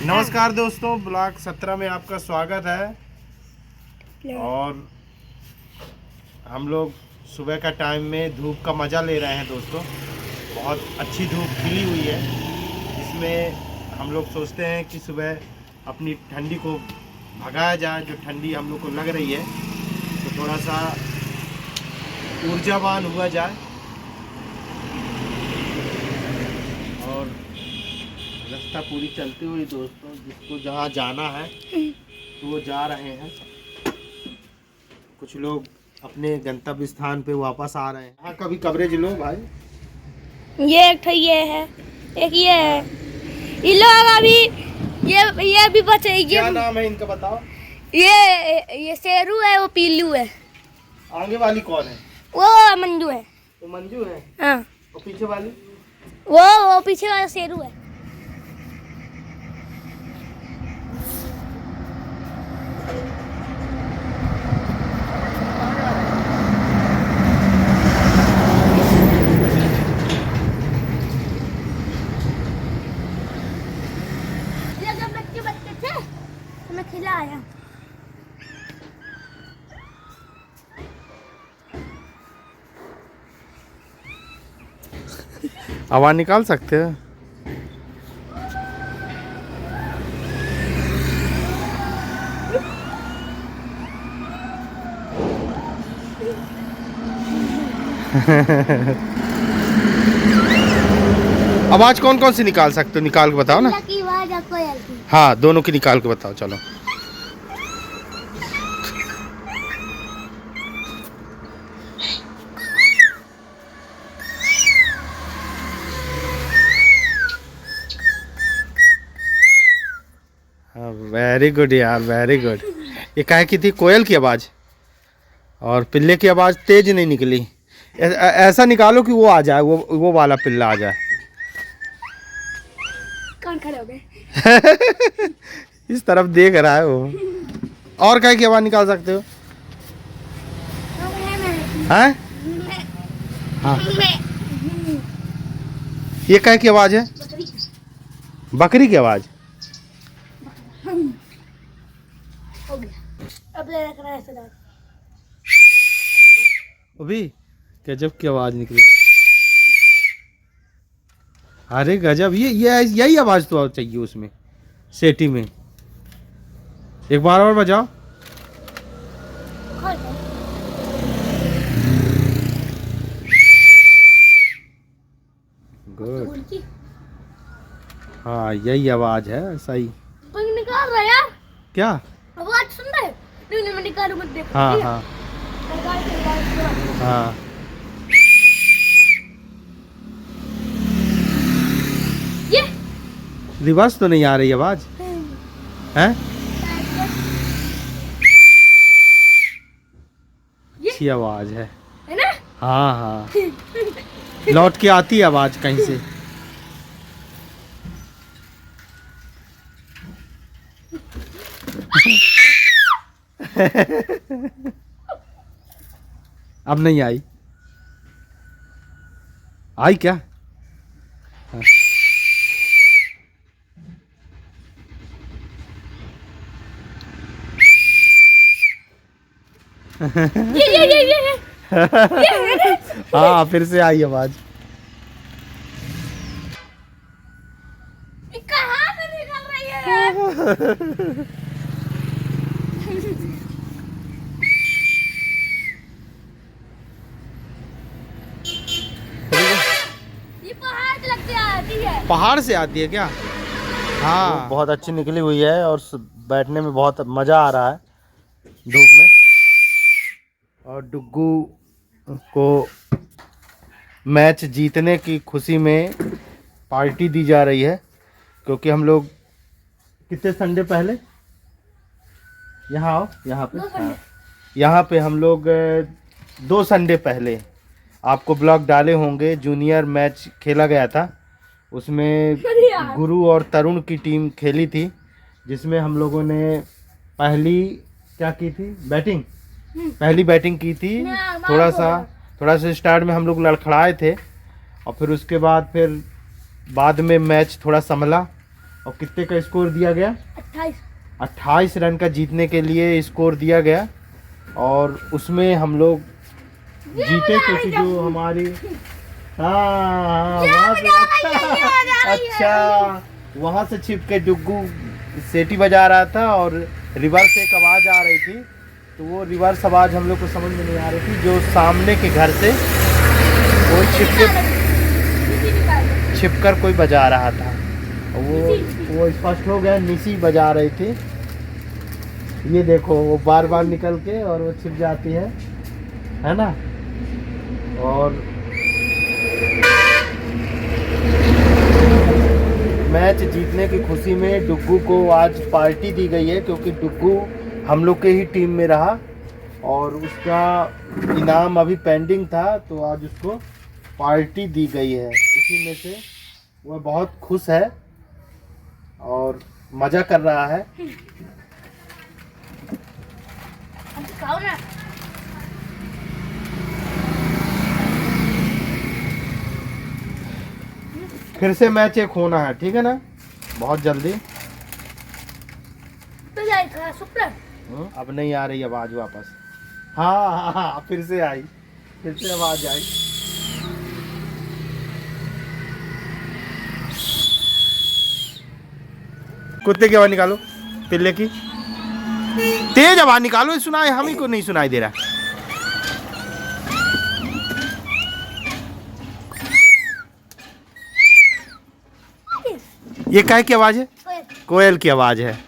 नमस्कार दोस्तों, ब्लॉग 17 में आपका स्वागत है। और हम लोग सुबह का टाइम में धूप का मज़ा ले रहे हैं दोस्तों। बहुत अच्छी धूप खिली हुई है, इसमें हम लोग सोचते हैं कि सुबह अपनी ठंडी को भगाया जाए। जो ठंडी हम लोग को लग रही है तो थोड़ा सा ऊर्जावान हुआ जाए। और रास्ता पूरी चलती हुई दोस्तों, जिसको जहाँ जाना है तो वो जा रहे हैं। कुछ लोग अपने गंतव्य स्थान पे वापस आ रहे हैं। यहाँ कभी कवरेज लो भाई। ये एक ये है, एक ये है। ये लोग अभी ये भी बचे। क्या नाम है इनका बताओ। ये शेरू है, वो पीलू है। आगे वाली कौन है? वो मंजू है। वो मंजू है। हाँ। और पीछे वाली? वो पीछे वाला शेरू है। बच्चे थे तो मैं खिलाया। आवाज निकाल सकते हो? आवाज कौन कौन सी निकाल सकते हो? निकाल के बताओ ना। की आवाज और कोयल की। हाँ, दोनों की निकाल के बताओ। चलो। वेरी गुड यार, वेरी गुड। ये काहे की थी? कोयल की आवाज। और पिल्ले की आवाज तेज नहीं निकली। ऐसा निकालो कि वो आ जाए, वो वाला पिल्ला आ जाए। कौन खड़े हो गए? इस तरफ देख रहा है वो। और काहे की आवाज निकाल सकते हो? हैं? हाँ। ये काहे की आवाज है? बकरी की आवाज। अब ले रखना है सदा। अभी गजब की आवाज निकली। अरे गजब, ये यही आवाज तो चाहिए उसमें, सेटी में। एक बार और बजाओ। गुड। हाँ, यही आवाज है, सही। निकाल रहा यार। क्या आवाज सुन रहे? नहीं मैं निकालू मत देखो। हाँ हाँ हाँ। ये रिवर्स तो नहीं आ रही आवाज है? अच्छी आवाज है ना? हाँ हाँ। लौट के आती है आवाज कहीं से। अब नहीं आई। आई क्या? हाँ। ये हाँ, फिर से आई आवाज। कहाँ से निकल रही है? ये पहाड़ से लगती आती है। पहाड़ से आती है क्या? हाँ, बहुत अच्छी निकली हुई है और बैठने में बहुत मज़ा आ रहा है धूप में। और डुग्गू को मैच जीतने की खुशी में पार्टी दी जा रही है, क्योंकि हम लोग कितने संडे पहले यहाँ आओ, यहाँ पे। हाँ, यहाँ पे हम लोग 2 संडे पहले आपको ब्लॉग डाले होंगे। जूनियर मैच खेला गया था, उसमें गुरु और तरुण की टीम खेली थी, जिसमें हम लोगों ने पहली क्या की थी? बैटिंग। पहली बैटिंग की थी। थोड़ा सा स्टार्ट में हम लोग लड़खड़ाए थे, और फिर उसके बाद बाद में मैच थोड़ा संभला और कितने का स्कोर दिया गया? 28। 28 रन का जीतने के लिए स्कोर दिया गया और उसमें हम लोग जीते क्योंकि जो हमारी अच्छा वहाँ से छिप के डुग्गू सीटी बजा रहा था और रिवर्स एक आवाज़ आ रही थी, तो वो रिवर्स आवाज़ हम लोग को समझ में नहीं आ रही थी। जो सामने के घर से कोई छिप कर कोई बजा रहा था, वो स्पष्ट हो गया, निशी बजा रही थी। ये देखो वो बार बार निकल के और वो छिप जाती है ना। और मैच जीतने की खुशी में डुग्गू को आज पार्टी दी गई है, क्योंकि डुग्गू हम लोग के ही टीम में रहा और उसका इनाम अभी पेंडिंग था, तो आज उसको पार्टी दी गई है। उसी में से वह बहुत खुश है और मज़ा कर रहा है। खाओ ना। फिर से मैच एक होना है, ठीक है ना, बहुत जल्दी। तो जाएगा सुपर। अब नहीं आ रही आवाज़ वापस। हाँ, फिर से आई, फिर से आवाज़ आई। कुत्ते की आवाज़ निकालो, पिल्ले की तेज आवाज़ निकालो, सुनाई हम ही को नहीं सुनाई दे रहा। ये काय की आवाज़ है? कोयल की आवाज़ है।